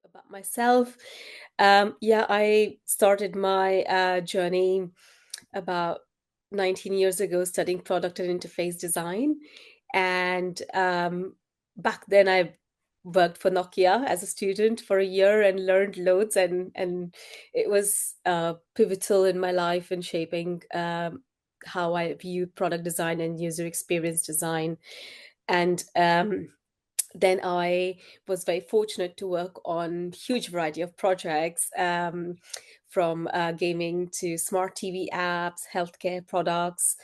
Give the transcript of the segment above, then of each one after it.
About myself. Yeah, I started my journey about 19 years ago studying product and interface design. And back then, I worked for Nokia as a student for a year and learned loads. And it was pivotal in my life in shaping how I view product design and user experience design. And then I was very fortunate to work on huge variety of projects, from gaming to smart TV apps, healthcare products,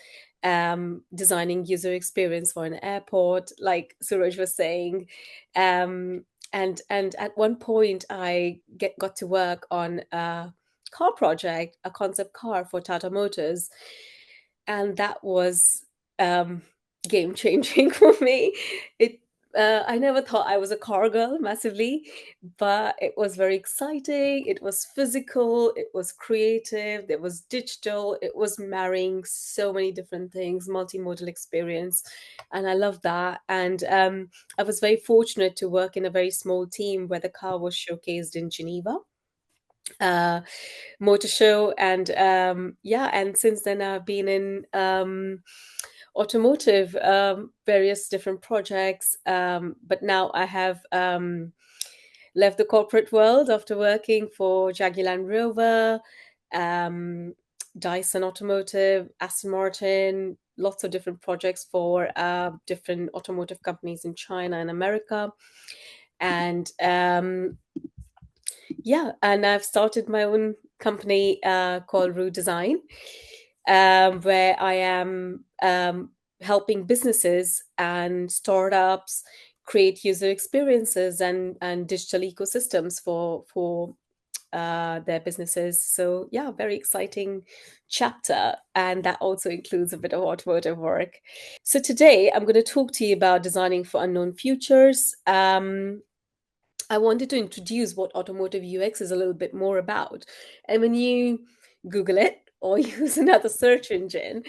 designing user experience for an airport, like Suraj was saying. Um, and at one point, I got to work on a car project, a concept car for Tata Motors, and that was game changing for me. It I never thought I was a car girl massively, but it was very exciting. It was physical, it was creative, it was digital, it was marrying so many different things, multimodal experience. And I love that. And I was very fortunate to work in a very small team where the car was showcased in Geneva. Uh, Motor show. And yeah, and since then I've been in automotive, various different projects, but now I have left the corporate world after working for Jaguar Land Rover, um, Dyson Automotive, Aston Martin, lots of different projects for different automotive companies in China and America. And yeah, and I've started my own company called Rue Design, where I am helping businesses and startups create user experiences and digital ecosystems for their businesses. So yeah, very exciting chapter, and that also includes a bit of automotive work. So today I'm going to talk to you about designing for unknown futures. I wanted to introduce what automotive UX is a little bit more about. And when you Google it or use another search engine,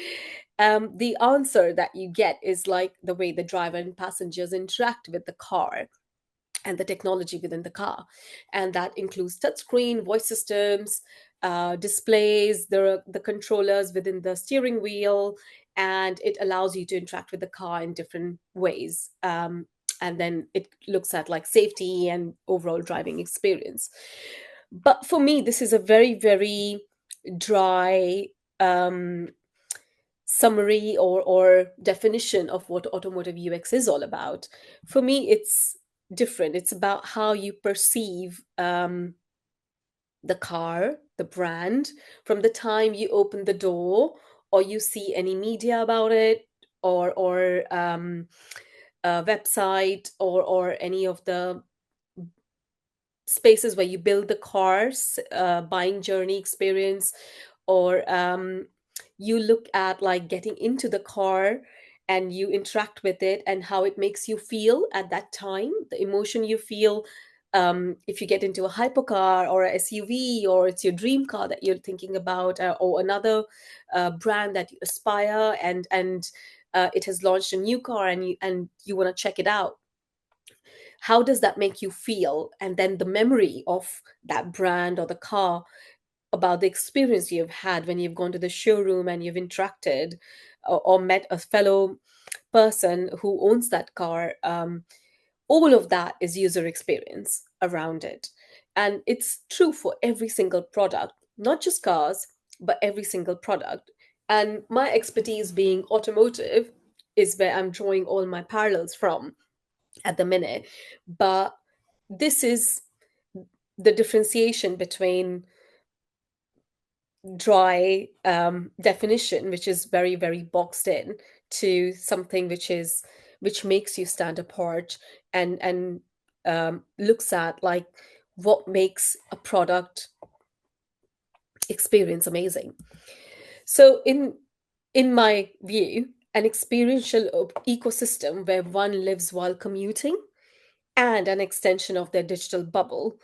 the answer that you get is like the way the driver and passengers interact with the car and the technology within the car. And that includes touchscreen, voice systems, displays, the controllers within the steering wheel, and it allows you to interact with the car in different ways. And then it looks at like safety and overall driving experience. But for me, this is a very, very dry um, summary or definition of what automotive UX is all about. For me, it's different. It's about how you perceive the car, the brand, from the time you open the door or you see any media about it, or a website, or any of the spaces where you build the cars, buying journey experience, or you look at like getting into the car and you interact with it and how it makes you feel at that time, the emotion you feel. If you get into a hypercar or a SUV, or it's your dream car that you're thinking about, or another brand that you aspire, and it has launched a new car and you want to check it out, how does that make you feel? And then the memory of that brand or the car, about the experience you've had when you've gone to the showroom and you've interacted, or met a fellow person who owns that car. All of that is user experience around it. And it's true for every single product, not just cars, but every single product. And my expertise being automotive is where I'm drawing all my parallels from at the minute. But this is the differentiation between dry definition, which is very, very boxed in, to something which makes you stand apart and looks at like what makes a product experience amazing. So in my view, an experiential ecosystem where one lives while commuting, and an extension of their digital bubble,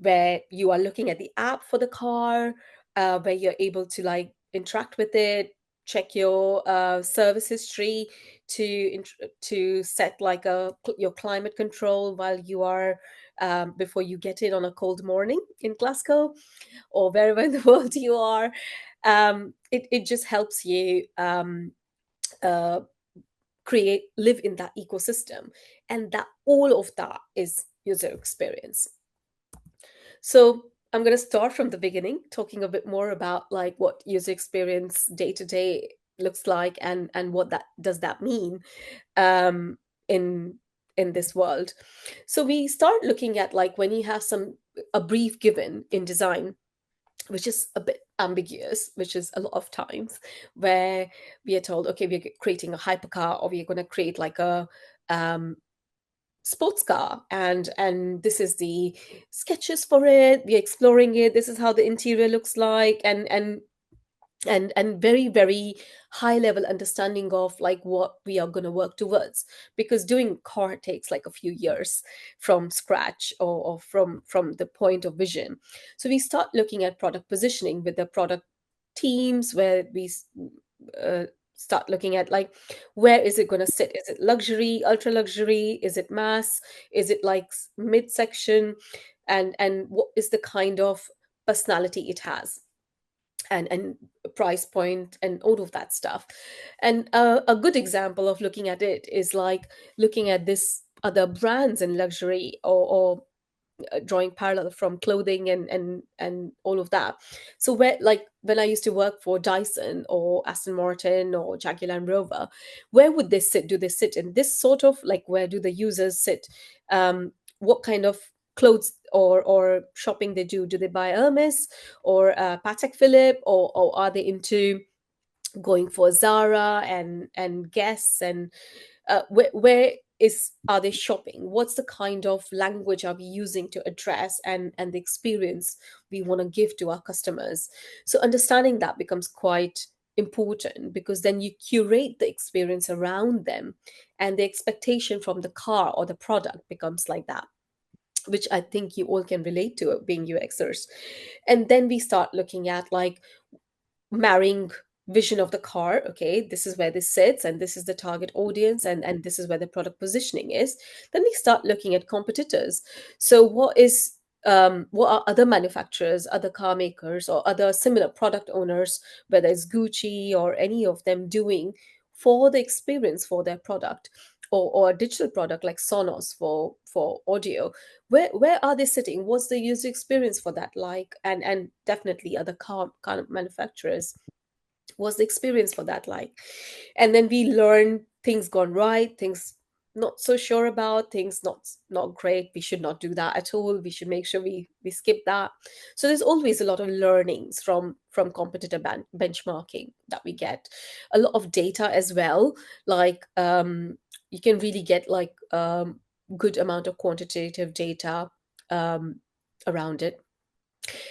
where you are looking at the app for the car, where you're able to like interact with it, check your service history, to set like your climate control while you are before you get in on a cold morning in Glasgow or wherever in the world you are. It just helps you uh, live in that ecosystem, and that all of that is user experience. So I'm going to start from the beginning, talking a bit more about like what user experience day to day looks like, and what that does that mean um, in in this world. So we start looking at like when you have a brief given in design, which is a bit ambiguous, which is a lot of times where we are told, okay, we're creating a hypercar, or we're going to create like a um, sports car, and this is the sketches for it, we're exploring it, this is how the interior looks like, and very very high level understanding of like what we are going to work towards, because doing car takes like a few years from scratch, or from the point of vision. So we start looking at product positioning with the product teams, where uh, start looking at like where is it going to sit, is it luxury, ultra luxury, is it mass, is it like midsection, and what is the kind of personality it has, and price point and all of that stuff. And a good example of looking at it is like looking at this other brands in luxury, or drawing parallel from clothing and all of that. So where, like when I used to work for Dyson or Aston Martin or Jaguar Land Rover, where would they sit? Do they sit in this sort of like, where do the users sit? What kind of clothes or shopping they do? Do they buy Hermes or Patek Philippe, or are they into going for Zara and Guess, and where is are they shopping? What's the kind of language are we using to address, and the experience we want to give to our customers? So understanding that becomes quite important, because then you curate the experience around them, and the expectation from the car or the product becomes like that, which I think you all can relate to, being UXers. And then we start looking at like marrying vision of the car. Okay, this is where this sits, and this is the target audience, and this is where the product positioning is. Then we start looking at competitors. So what are other manufacturers, other car makers, or other similar product owners, whether it's Gucci or any of them, doing for the experience for their product, or a digital product like Sonos for audio? Where are they sitting? What's the user experience for that like? And definitely other car manufacturers, what's the experience for that like? And then we learn things gone right, things not so sure about, things not great, we should not do that at all, we should make sure we skip that. So there's always a lot of learnings from competitor benchmarking that we get, a lot of data as well. Like you can really get like good amount of quantitative data um, around it.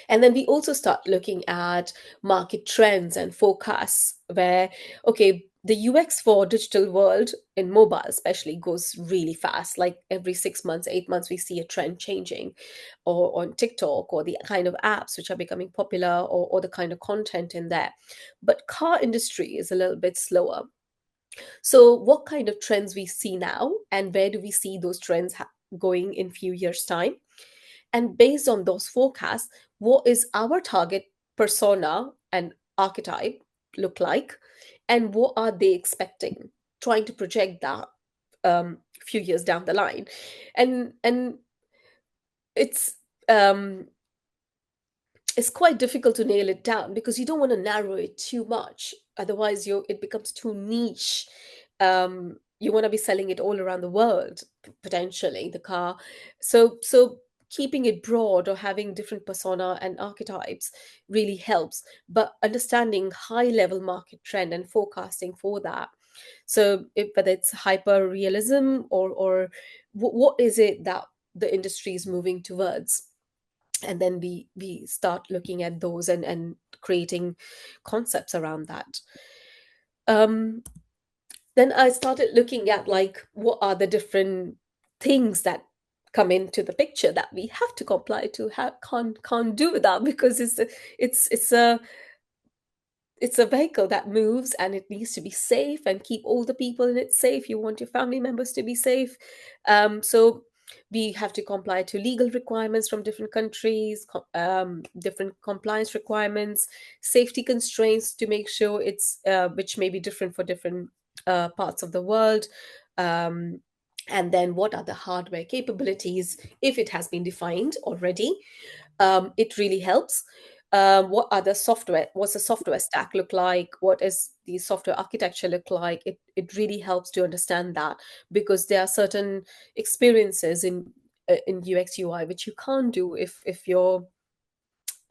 And then we also start looking at market trends and forecasts, where, okay, the UX for digital world in mobile especially goes really fast. Like every 6 months, 8 months, we see a trend changing, or on TikTok, or the kind of apps which are becoming popular, or the kind of content in there. But car industry is a little bit slower. So what kind of trends we see now, and where do we see those trends going in few years time? And based on those forecasts, what is our target persona and archetype look like? And what are they expecting? Trying to project that few years down the line. And it's um it's quite difficult to nail it down, because you don't want to narrow it too much, otherwise it becomes too niche. You want to be selling it all around the world, potentially the car. So keeping it broad, or having different persona and archetypes, really helps, but understanding high level market trend and forecasting for that. So whether it's hyper realism, or what is it that the industry is moving towards, and then we start looking at those, and creating concepts around that. um then I started looking at like what are the different things that come into the picture that we have to comply to, can't do without, because it's a it's a vehicle that moves, and it needs to be safe and keep all the people in it safe. You want your family members to be safe. So we have to comply to legal requirements from different countries, different compliance requirements, safety constraints to make sure it's which may be different for different parts of the world. Um, and then what are the hardware capabilities if it has been defined already? It really helps. What are the software? What's the software stack look like? What is the software architecture look like? It really helps to understand that, because there are certain experiences in UX UI which you can't do if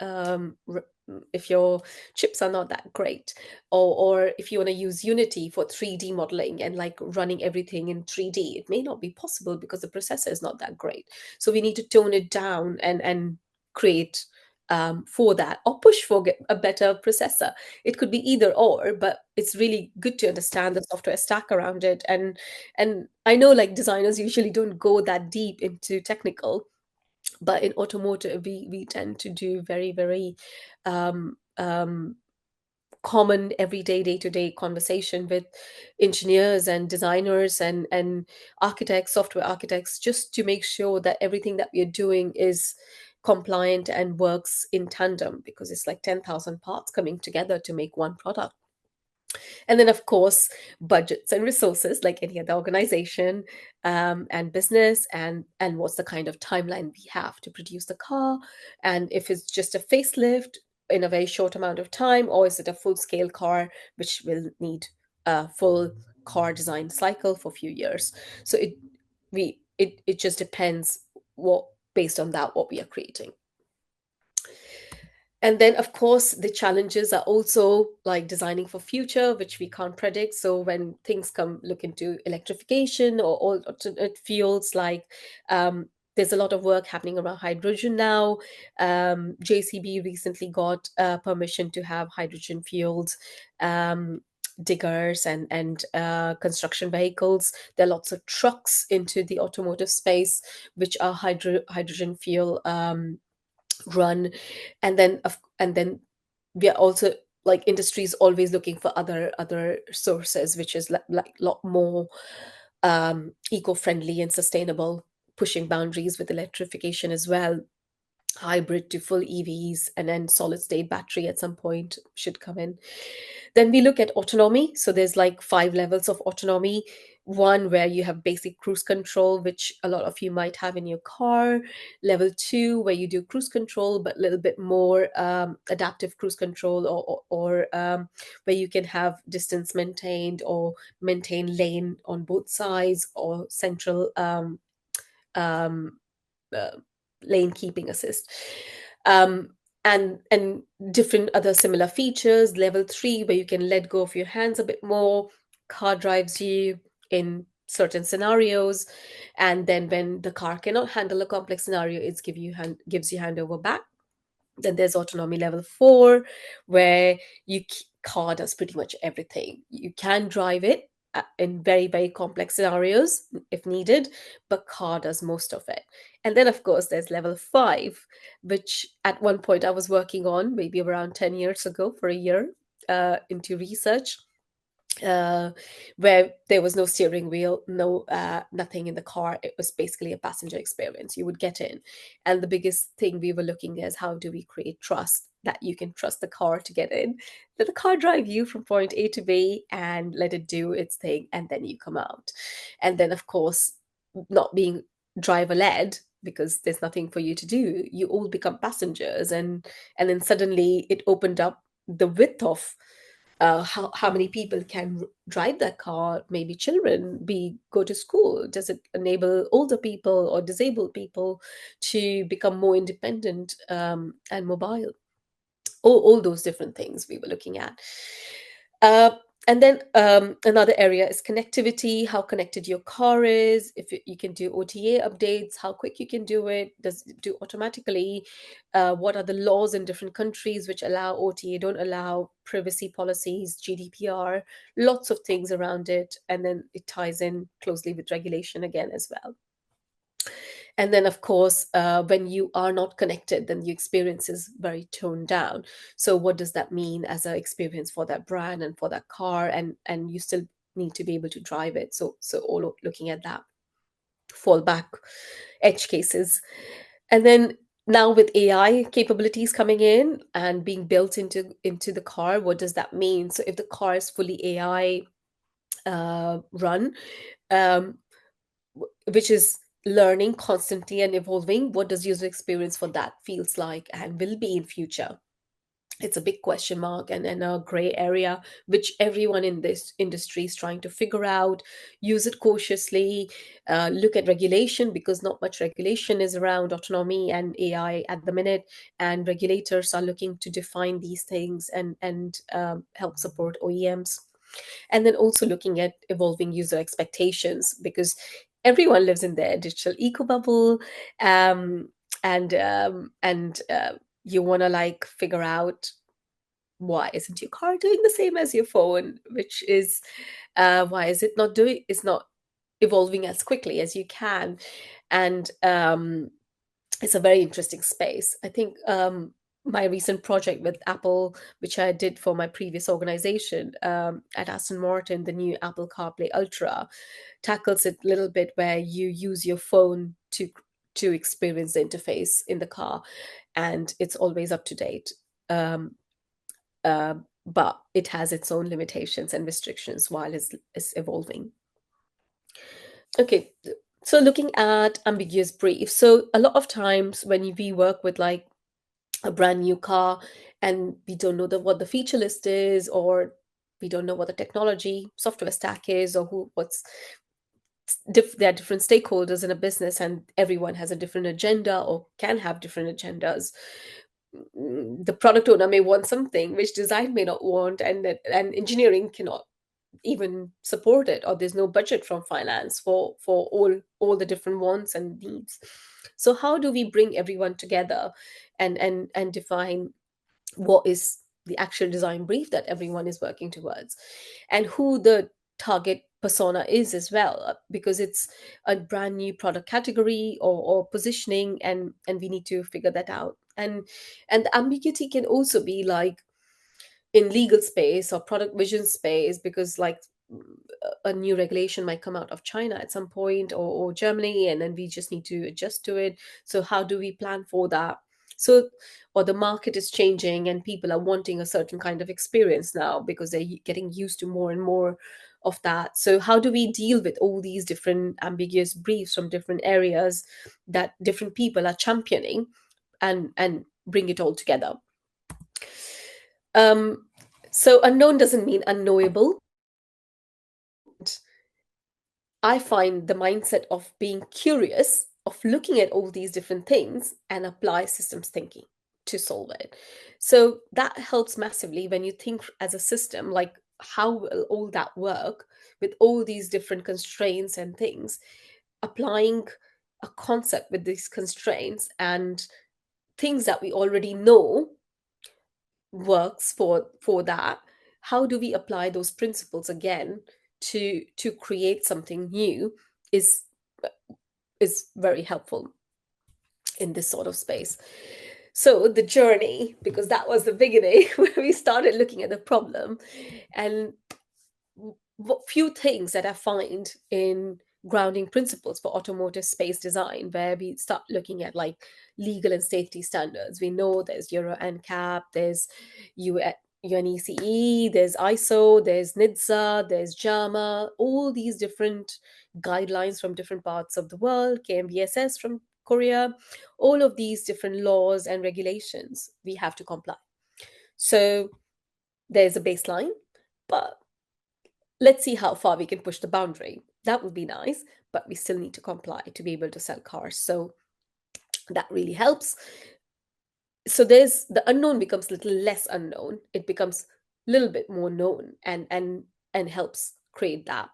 um, r- if your chips are not that great, or if you want to use Unity for 3D modeling and like running everything in 3D, it may not be possible because the processor is not that great. So we need to tone it down and create for that, or push for a better processor. It could be either or, but it's really good to understand the software stack around it. And I know like designers usually don't go that deep into technical, but in automotive we tend to do very, very um, um, common everyday day-to-day conversation with engineers and designers and architects, software architects, just to make sure that everything that we're doing is compliant and works in tandem, because it's like 10,000 parts coming together to make one product. And then, of course, budgets and resources, like any other organization and business, and what's the kind of timeline we have to produce the car, and if it's just a facelift in a very short amount of time, or is it a full-scale car which will need a full car design cycle for a few years. So it just depends what based on that what we are creating. And then, of course, the challenges are also like designing for future, which we can't predict. So when things come look into electrification or alternate fuels, like there's a lot of work happening around hydrogen now. JCB recently got permission to have hydrogen fueled diggers and construction vehicles. There are lots of trucks into the automotive space which are hydrogen fuel run. And then we are also like industries always looking for other sources, which is like a lot more eco-friendly and sustainable, pushing boundaries with electrification as well. Hybrid to full EVs, and then solid state battery at some point should come in. Then we look at autonomy. So there's like 5 levels of autonomy. One where you have basic cruise control, which a lot of you might have in your car. Level 2, where you do cruise control, but a little bit more adaptive cruise control, or where you can have distance maintained or maintain lane on both sides, or central um, uh, lane keeping assist. Um, and different other similar features. Level 3, where you can let go of your hands a bit more. Car drives you in certain scenarios, and then when the car cannot handle a complex scenario, it's gives you handover back. Then there's autonomy level 4, where car does pretty much everything. You can drive it in very, very complex scenarios if needed, but car does most of it. And then, of course, there's level 5, which at one point I was working on, maybe around 10 years ago, for a year into research, uh, where there was no steering wheel, no nothing in the car. It was basically a passenger experience. You would get in, and the biggest thing we were looking at is how do we create trust, that you can trust the car to get in, let the car drive you from point A to B, and let it do its thing, and then you come out. And then, of course, not being driver led, because there's nothing for you to do, you all become passengers, and then suddenly it opened up the width of how many people can drive that car. Maybe children be go to school. Does it enable older people or disabled people to become more independent and mobile? All those different things we were looking at. uh, and then another area is connectivity, how connected your car is, if you can do OTA updates, how quick you can do it, does it do automatically, what are the laws in different countries which allow OTA, don't allow, privacy policies, GDPR, lots of things around it. And then it ties in closely with regulation again as well. And then, of course, when you are not connected, then the experience is very toned down. So what does that mean as an experience for that brand and for that car? And you still need to be able to drive it. So all looking at that fallback edge cases. And then now with AI capabilities coming in and being built into the car, what does that mean? So if the car is fully AI run, um, which is learning constantly and evolving, what does user experience for that feels like and will be in future? It's a big question mark and a gray area which everyone in this industry is trying to figure out. Use it cautiously, look at regulation, because not much regulation is around autonomy and AI at the minute, and regulators are looking to define these things and help support OEMs. And then also looking at evolving user expectations, because everyone lives in their digital eco bubble, um, and you want to like figure out, why isn't your car doing the same as your phone, which is why is it not doing, it's not evolving as quickly as you can. And it's a very interesting space. I think my recent project with Apple, which I did for my previous organization, at Aston Martin, the new Apple CarPlay Ultra tackles it a little bit, where you use your phone to experience the interface in the car, and it's always up to date. Um, but it has its own limitations and restrictions while it's evolving. Okay, so looking at ambiguous briefs. So a lot of times when we work with like a brand new car, and we don't know what the feature list is, or we don't know what the technology software stack is, or there are different stakeholders in a business, and everyone has a different agenda or can have different agendas. The product owner may want something which design may not want, and engineering cannot even support it, or there's no budget from finance for all the different wants and needs. So how do we bring everyone together and define what is the actual design brief that everyone is working towards, and who the target persona is as well, because it's a brand new product category or positioning, and we need to figure that out. And the ambiguity can also be like in legal space or product vision space, because like a new regulation might come out of China at some point, or Germany, and then we just need to adjust to it. So how do we plan for that? So, or the market is changing and people are wanting a certain kind of experience now because they're getting used to more and more of that. So how do we deal with all these different ambiguous briefs from different areas that different people are championing, and bring it all together? um so unknown doesn't mean unknowable. I find the mindset of being curious, of looking at all these different things and apply systems thinking to solve it. So that helps massively when you think as a system, like how will all that work with all these different constraints and things, applying a concept with these constraints and things that we already know works for that. How do we apply those principles again to create something new is is very helpful in this sort of space. So the journey, because that was the beginning where we started looking at the problem, and what few things that I find in grounding principles for automotive space design, where we start looking at like legal and safety standards. We know there's Euro NCAP, there's U- UNECE, there's ISO, there's NHTSA, there's JAMA, all these different guidelines from different parts of the world, KMVSS from Korea, all of these different laws and regulations, we have to comply. So there's a baseline, but let's see how far we can push the boundary. That would be nice, but we still need to comply to be able to sell cars. So that really helps. So there's the unknown becomes a little less unknown. It becomes a little bit more known, and helps create that.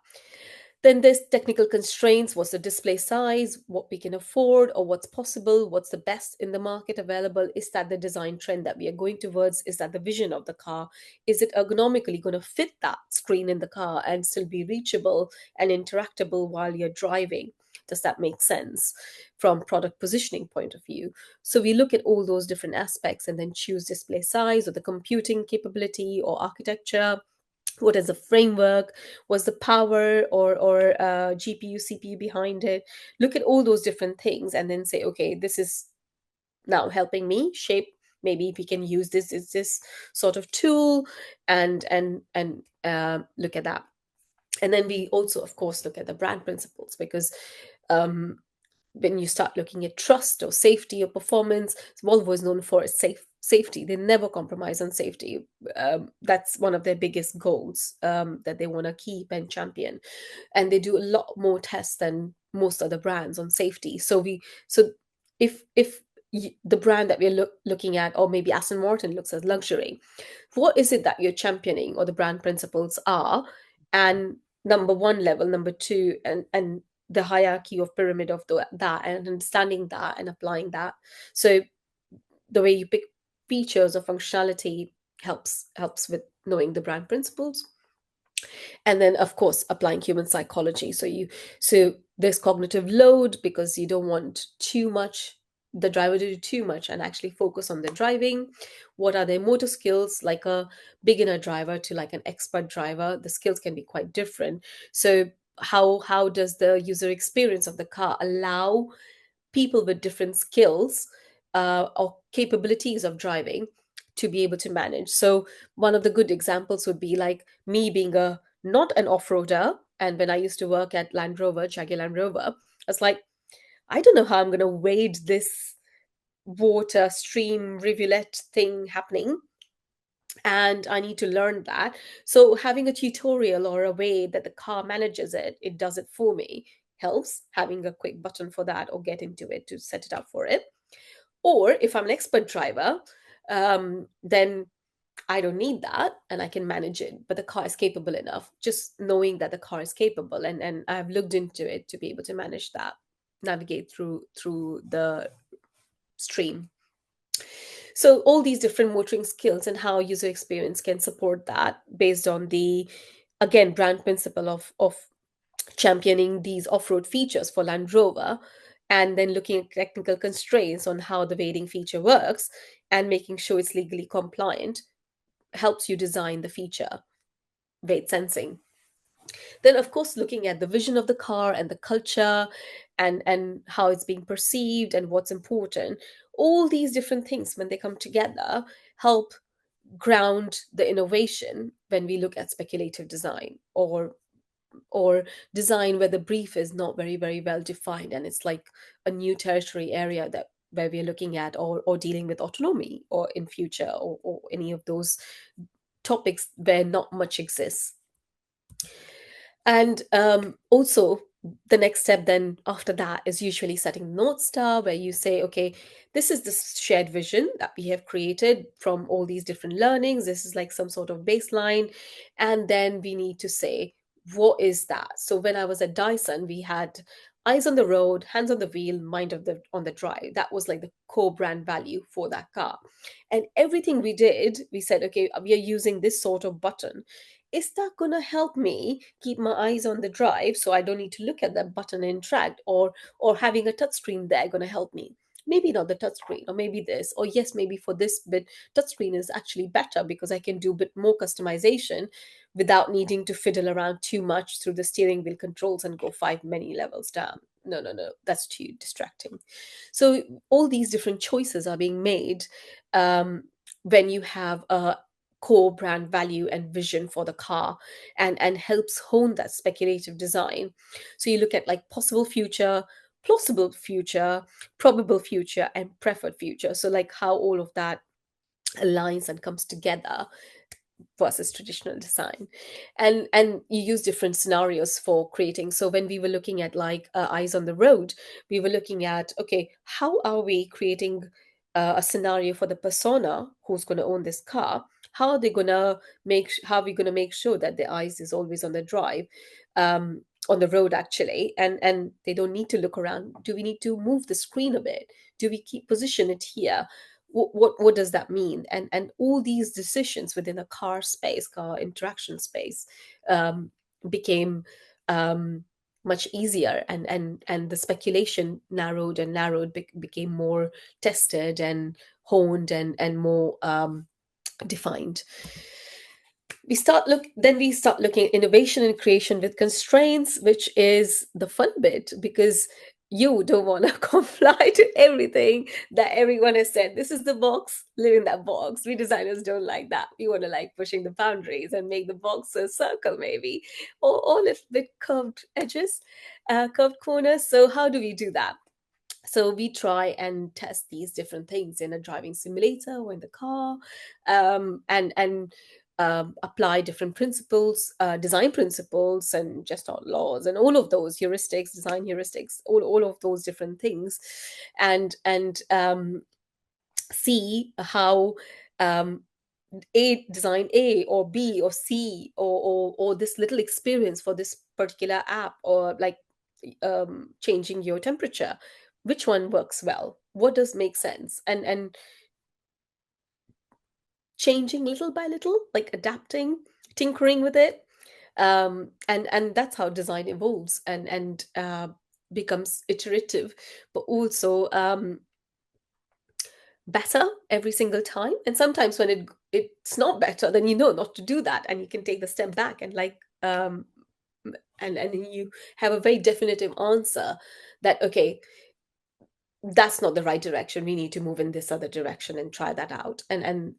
Then there's technical constraints. What's the display size? What we can afford, or what's possible? What's the best in the market available? Is that the design trend that we are going towards? Is that the vision of the car? Is it ergonomically going to fit that screen in the car and still be reachable and interactable while you're driving? Does that make sense from product positioning point of view? So we look at all those different aspects and then choose display size or the computing capability or architecture. What is the framework? What's the power or GPU, CPU behind it? Look at all those different things and then say, okay, this is now helping me shape. Maybe if we can use this is this sort of tool, and look at that. And then we also, of course, look at the brand principles, because um, when you start looking at trust or safety or performance, Volvo is known for its safety. They never compromise on safety. That's one of their biggest goals, that they want to keep and champion. And they do a lot more tests than most other brands on safety. So if the brand that we're looking at, or maybe Aston Martin looks at luxury, what is it that you're championing, or the brand principles are? And number one level, number two, and the hierarchy of pyramid of that, and understanding that and applying that. So the way you pick features or functionality helps with knowing the brand principles. And then, of course, applying human psychology. So there's cognitive load, because you don't want too much, the driver to do too much and actually focus on the driving. What are their motor skills? Like a beginner driver to like an expert driver, the skills can be quite different. So how does the user experience of the car allow people with different skills, or capabilities of driving, to be able to manage? So one of the good examples would be like me being a not an off-roader, and when I used to work at Land Rover, Jaguar Land Rover, I was like, I don't know how I'm going to wade this water stream rivulet thing happening, and I need to learn that. So having a tutorial or a way that the car manages it, it does it for me, helps. Having a quick button for that, or get into it to set it up for it. Or if I'm an expert driver, then I don't need that and I can manage it, but the car is capable enough. Just knowing that the car is capable, and I've looked into it to be able to manage that, navigate through the stream. So all these different motoring skills and how user experience can support that, based on the, again, brand principle of championing these off-road features for Land Rover, and then looking at technical constraints on how the wading feature works and making sure it's legally compliant, helps you design the feature, wade sensing. Then, of course, looking at the vision of the car and the culture, and how it's being perceived and what's important. All these different things, when they come together, help ground the innovation when we look at speculative design, or design where the brief is not very, very well defined, and it's like a new territory area that where we're looking at, or dealing with autonomy, or in future, or any of those topics where not much exists. And also, the next step then after that is usually setting North Star, where you say, okay, this is the shared vision that we have created from all these different learnings. This is like some sort of baseline. And then we need to say, what is that? So when I was at Dyson, we had eyes on the road, hands on the wheel, mind of the on the drive. That was like the core brand value for that car. And everything we did, we said, okay, we are using this sort of button. Is that going to help me keep my eyes on the drive, so I don't need to look at that button and interact? Or having a touchscreen there going to help me? Maybe not the touchscreen, or maybe this, or yes, maybe for this bit touchscreen is actually better, because I can do a bit more customization without needing to fiddle around too much through the steering wheel controls and go five many levels down. No, no, no, that's too distracting. So all these different choices are being made, when you have a core brand value and vision for the car, and helps hone that speculative design. So you look at like possible future, plausible future, probable future, and preferred future. So like how all of that aligns and comes together versus traditional design. And you use different scenarios for creating. So when we were looking at like eyes on the road, we were looking at, okay, how are we creating a scenario for the persona who's going to own this car? How are they going to how are we going to make sure that the eyes is always on the drive, on the road actually, and they don't need to look around? Do we need to move the screen a bit? Do we keep position it here? What does that mean? And all these decisions within a car space, car interaction space, became, um, much easier, and the speculation narrowed and narrowed, became more tested and honed and more defined. We start looking at innovation and creation with constraints, which is the fun bit, because you don't want to comply to everything that everyone has said. This is the box, live in that box. We designers don't like that. We want to like pushing the boundaries and make the box a circle, maybe, or a little bit curved edges, curved corners. So how do we do that? So we try and test these different things in a driving simulator or in the car, and apply different principles, design principles, and just our laws, and all of those heuristics, design heuristics, all of those different things, and see how um, a design A or B or C, or this little experience for this particular app, or like changing your temperature, which one works well, what does make sense, and changing little by little, like adapting, tinkering with it, and that's how design evolves and becomes iterative, but also better every single time. And sometimes when it's not better, then you know not to do that, and you can take the step back and like and you have a very definitive answer that, okay, that's not the right direction, we need to move in this other direction and try that out, and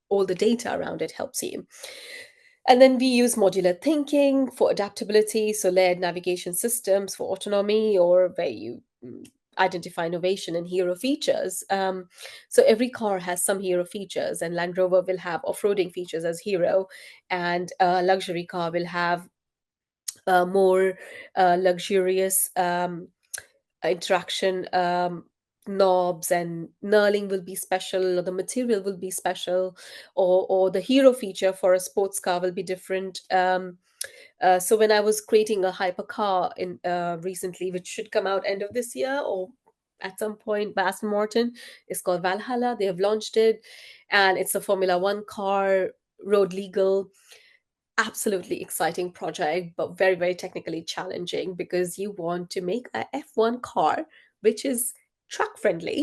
all the data around it helps you. And then we use modular thinking for adaptability, so layered navigation systems for autonomy, or where you identify innovation and hero features. So every car has some hero features, and Land Rover will have off-roading features as hero, and a luxury car will have more luxurious interaction, knobs, and knurling will be special, or the material will be special, or the hero feature for a sports car will be different. So when I was creating a hypercar in recently, which should come out end of this year or at some point by Aston Martin, it's called Valhalla. They have launched it, and it's a Formula One car, road legal. Absolutely exciting project, but very, very technically challenging, because you want to make a F1 car which is track friendly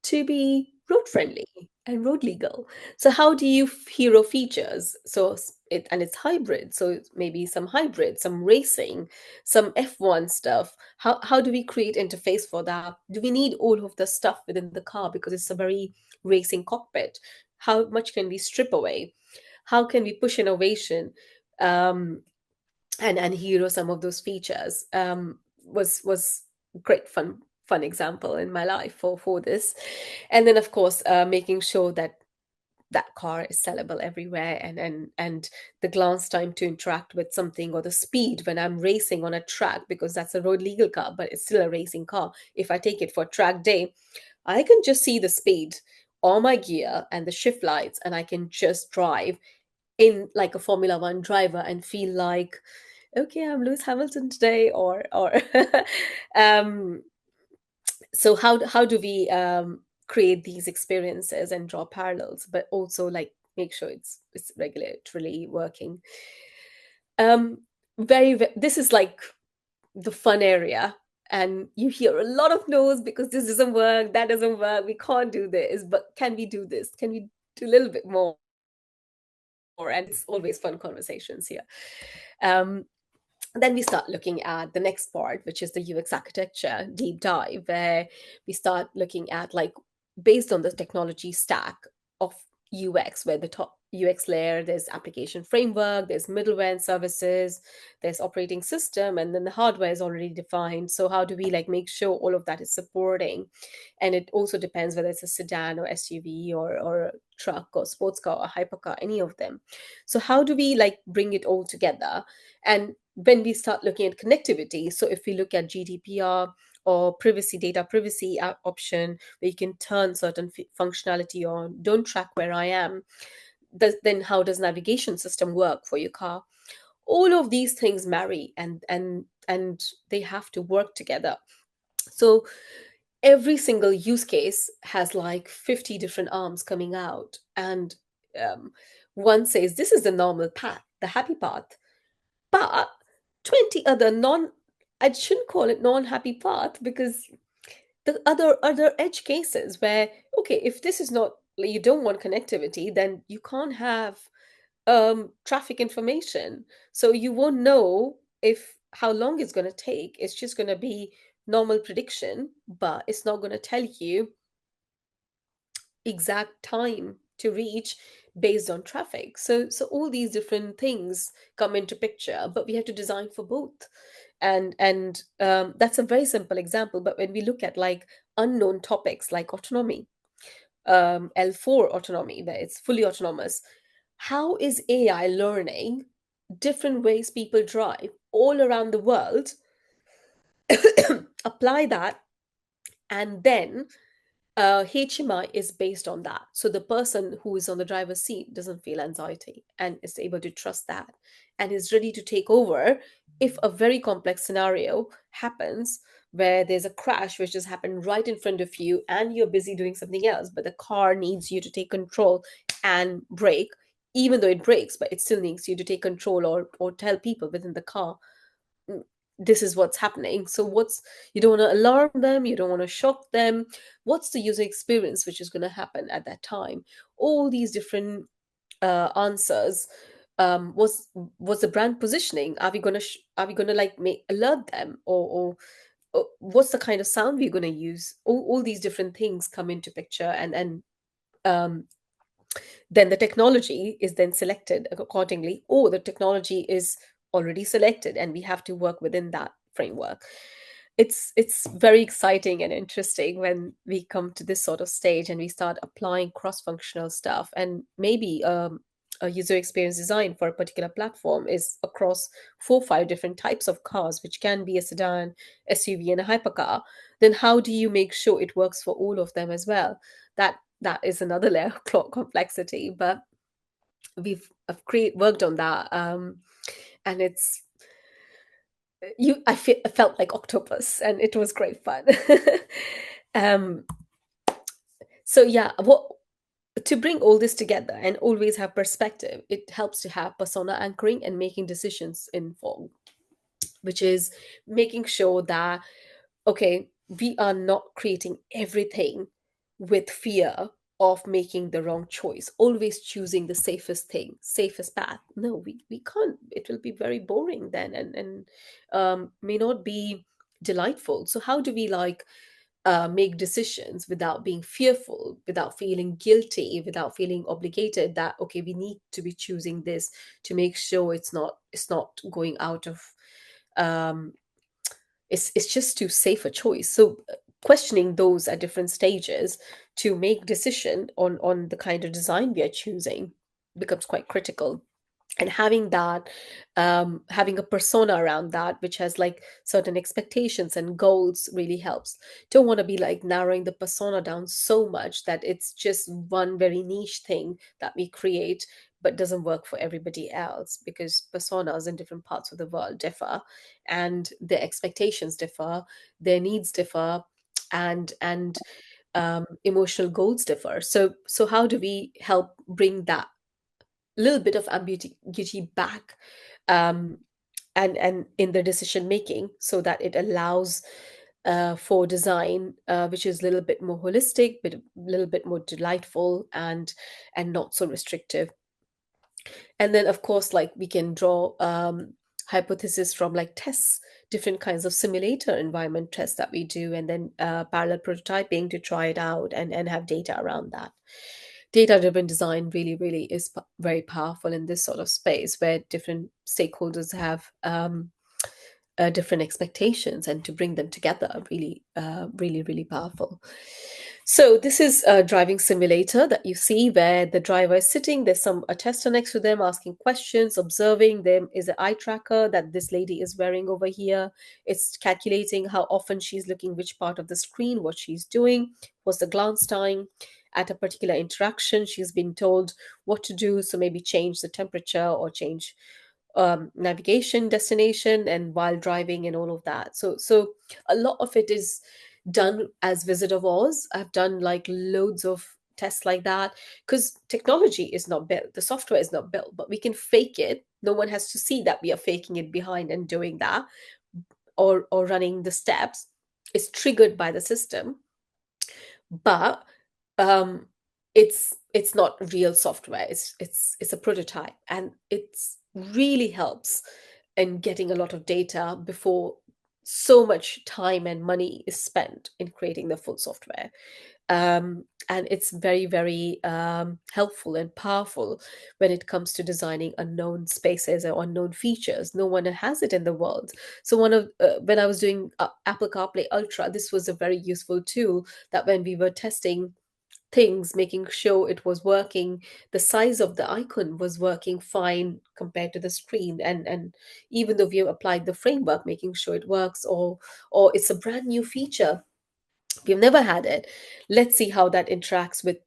to be road friendly and road legal. So how do you hero features? So it's hybrid. So maybe some hybrid, some racing, some F1 stuff. How do we create interface for that? Do we need all of the stuff within the car because it's a very racing cockpit? How much can we strip away? How can we push innovation, um, and hero some of those features? Was great fun example in my life for this. And then of course making sure that that car is sellable everywhere, and the glance time to interact with something, or the speed when I'm racing on a track, because that's a road legal car but it's still a racing car. If I take it for track day, I can just see the speed on my gear and the shift lights, and I can just drive in like a Formula One driver and feel like, okay, I'm Lewis Hamilton today, or um, so how do we create these experiences and draw parallels, but also like make sure it's regulatorily working. Um, this is like the fun area, and you hear a lot of no's because this doesn't work, that doesn't work, we can't do this, but can we do this? Can we do a little bit more? And it's always fun conversations here. Um, then we start looking at the next part, which is the UX architecture deep dive, where we start looking at, like, based on the technology stack of UX, where the top UX layer, there's application framework, there's middleware and services, there's operating system, and then the hardware is already defined. So how do we like make sure all of that is supporting? And it also depends whether it's a sedan or SUV, or a truck or sports car or hypercar, any of them. So how do we like bring it all together? And when we start looking at connectivity, so if we look at GDPR or privacy, data privacy option, where you can turn certain functionality on, don't track where I am, then how does navigation system work for your car? All of these things marry, and they have to work together. So every single use case has like 50 different arms coming out, and um, one says this is the normal path, the happy path, but 20 other non I shouldn't call it non-happy path, because the other edge cases where, okay, if this is not, like, you don't want connectivity, then you can't have traffic information, so you won't know if how long it's going to take. It's just going to be normal prediction, but it's not going to tell you exact time to reach based on traffic. So all these different things come into picture, but we have to design for both. And that's a very simple example. But when we look at like unknown topics like autonomy, L4 autonomy, where it's fully autonomous, how is AI learning different ways people drive all around the world, apply that, and then HMI is based on that. So the person who is on the driver's seat doesn't feel anxiety and is able to trust that and is ready to take over if a very complex scenario happens, where there's a crash which has happened right in front of you and you're busy doing something else, but the car needs you to take control and brake. Even though it brakes, but it still needs you to take control, or tell people within the car, "Mm, this is what's happening." So what's, you don't want to alarm them, you don't want to shock them. What's the user experience which is going to happen at that time? All these different answers. Was the brand positioning, are we going to are we going to like make alert them, or what's the kind of sound we're going to use? All these different things come into picture, and um, then the technology is then selected accordingly, or the technology is already selected and we have to work within that framework. It's very exciting and interesting when we come to this sort of stage and we start applying cross-functional stuff. And maybe a user experience design for a particular platform is across 4 or 5 different types of cars, which can be a sedan, SUV, and a hypercar. Then how do you make sure it works for all of them as well? That is another layer of complexity, but I've worked on that, and it's I felt like octopus, and it was great fun. um, so yeah, what to bring all this together and always have perspective, it helps to have persona anchoring and making decisions informed, which is making sure that, okay, we are not creating everything with fear of making the wrong choice, always choosing the safest thing, safest path. No, we can't. It will be very boring then, and may not be delightful. So how do we like make decisions without being fearful, without feeling guilty, without feeling obligated that, okay, we need to be choosing this to make sure it's not going out of um, it's just too safe a choice. So questioning those at different stages to make decision on the kind of design we are choosing becomes quite critical. And having that, having a persona around that which has like certain expectations and goals really helps. Don't want to be like narrowing the persona down so much that it's just one very niche thing that we create but doesn't work for everybody else, because personas in different parts of the world differ, and their expectations differ, their needs differ, and emotional goals differ. So how do we help bring that little bit of ambiguity back, um, and in the decision making, so that it allows for design which is a little bit more holistic, but a little bit more delightful, and not so restrictive. And then of course, like, we can draw hypothesis from like tests, different kinds of simulator environment tests that we do, and then parallel prototyping to try it out, and have data around that. Data driven design really, really is very powerful in this sort of space where different stakeholders have different expectations, and to bring them together, really, really, really powerful. So this is a driving simulator that you see, where the driver is sitting. There's a tester next to them asking questions, observing. There is an eye tracker that this lady is wearing over here. It's calculating how often she's looking which part of the screen, what she's doing, what's the glance time. At a particular interaction, she's been told what to do, so maybe change the temperature or change navigation destination and while driving and all of that. So a lot of it is done as Wizard of Oz. I've done like loads of tests like that, because technology is not built, the software is not built, but we can fake it. No one has to see that we are faking it behind and doing that. or running the steps is triggered by the system, but um, it's not real software. It's a prototype, and it's really helps in getting a lot of data before so much time and money is spent in creating the full software. And it's very, very helpful and powerful when it comes to designing unknown spaces or unknown features. No one has it in the world. So when I was doing Apple CarPlay Ultra, this was a very useful tool that when we were testing things, making sure it was working, the size of the icon was working fine compared to the screen, and even though we have applied the framework, making sure it works, or it's a brand new feature, we've never had it, let's see how that interacts with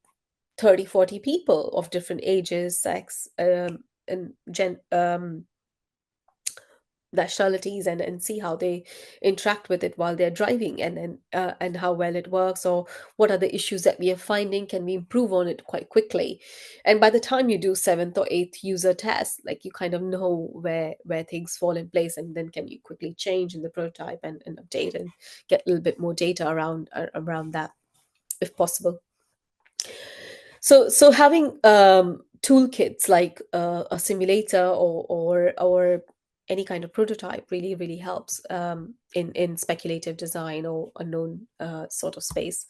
30, 40 people of different ages, sex, and nationalities, and see how they interact with it while they're driving, and how well it works, or what are the issues that we are finding, can we improve on it quite quickly. And by the time you do seventh or eighth user test, like, you kind of know where things fall in place, and then can you quickly change in the prototype, and update and get a little bit more data around that, if possible. So having toolkits like a simulator, or any kind of prototype really, really helps in speculative design or unknown sort of space.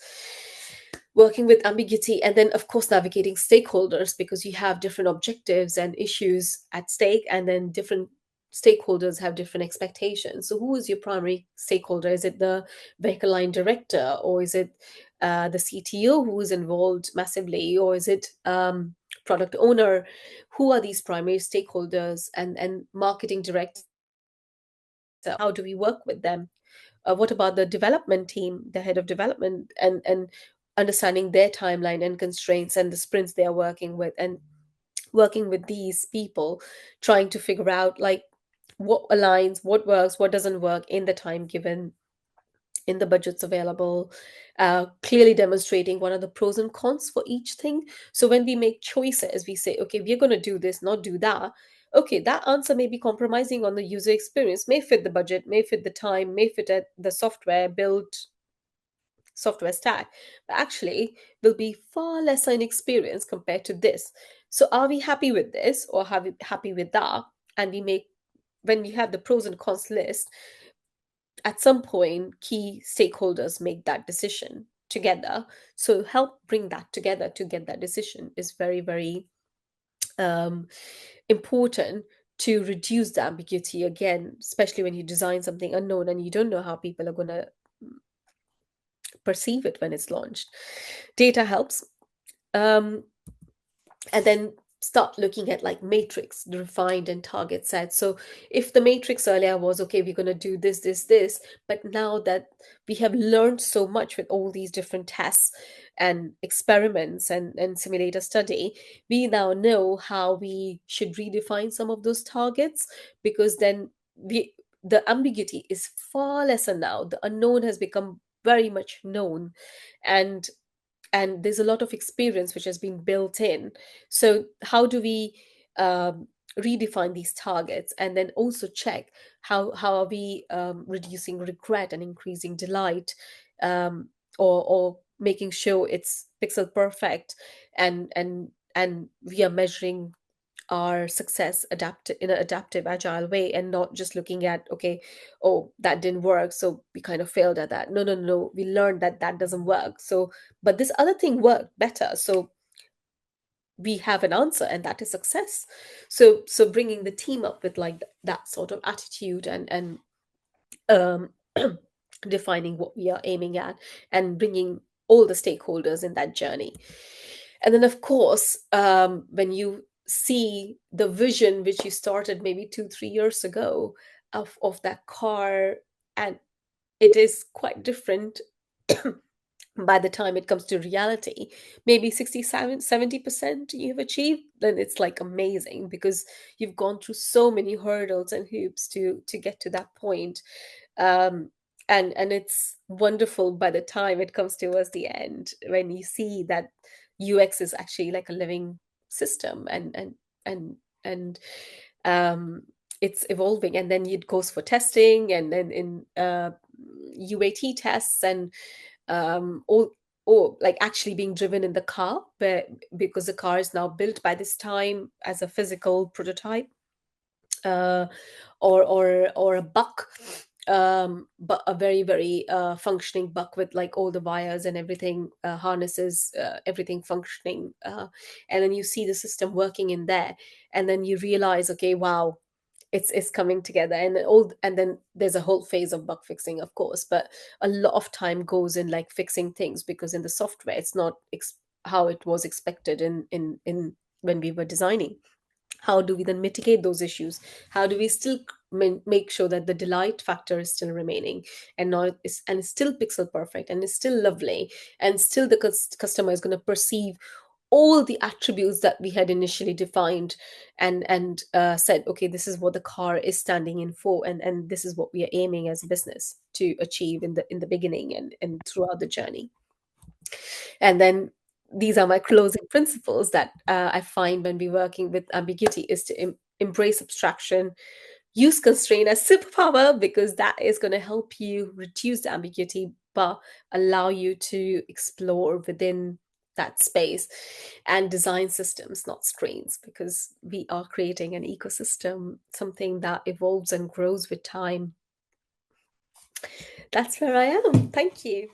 Working with ambiguity, and then of course navigating stakeholders, because you have different objectives and issues at stake, and then different stakeholders have different expectations. So who is your primary stakeholder? Is it the vehicle line director, or is it the CTO who is involved massively, or is it product owner? Who are these primary stakeholders, and marketing director? How do we work with them? What about the development team, the head of development, and understanding their timeline and constraints and the sprints they are working with, and working with these people, trying to figure out, like, what aligns, what works, what doesn't work in the time given, in the budgets available, clearly demonstrating what are the pros and cons for each thing. So when we make choices, we say, okay, we're going to do this, not do that. Okay, that answer may be compromising on the user experience, may fit the budget, may fit the time, may fit the software build, software stack, but actually will be far lesser in experience compared to this. So are we happy with this, or are we happy with that? And we make, when we have the pros and cons list, at some point key stakeholders make that decision together. So help bring that together to get that decision is very, very um, important, to reduce the ambiguity, again, especially when you design something unknown and you don't know how people are going to perceive it when it's launched. Data helps. um, and then start looking at, like, matrix refined and target set. So if the matrix earlier was, okay, we're going to do this, but now that we have learned so much with all these different tests and experiments and simulator study, we now know how we should redefine some of those targets, because then the ambiguity is far lesser now. The unknown has become very much known, and there's a lot of experience which has been built in. So how do we redefine these targets, and then also check how are we reducing regret and increasing delight, or making sure it's pixel perfect, and we are measuring our success adapt in an adaptive agile way, and not just looking at, okay, oh, that didn't work, so we kind of failed at that. No, no, no, we learned that that doesn't work, so but this other thing worked better, so we have an answer, and that is success. So bringing the team up with, like, that sort of attitude, and um defining what we are aiming at, and bringing all the stakeholders in that journey. And then, of course, when you see the vision which you started maybe 2 3 years ago of that car, and it is quite different by the time it comes to reality, maybe 67 70% you've achieved, then it's like amazing, because you've gone through so many hurdles and hoops to get to that point. um and it's wonderful by the time it comes towards the end, when you see that UX is actually like a living system, and and and it's evolving, and then it goes for testing, and then in UAT tests, and all, or like actually being driven in the car, but because the car is now built by this time as a physical prototype, uh, or a buck, but a very very functioning buck with like all the wires and everything, harnesses, everything functioning, and then you see the system working in there, and then you realize, okay, wow, it's coming together. And then there's a whole phase of bug fixing, of course, but a lot of time goes in like fixing things, because in the software it's not how it was expected in when we were designing. How do we then mitigate those issues? How do we still make sure that the delight factor is still remaining, and not is and it's still pixel perfect, and it's still lovely, and still the customer is going to perceive all the attributes that we had initially defined, and said, okay, this is what the car is standing in for, and this is what we are aiming as a business to achieve in the beginning and throughout the journey. And then these are my closing principles that I find when we're working with ambiguity, is to embrace abstraction, use constraint as superpower, because that is going to help you reduce the ambiguity, but allow you to explore within that space, and design systems, not screens, because we are creating an ecosystem, something that evolves and grows with time. That's where I am. Thank you.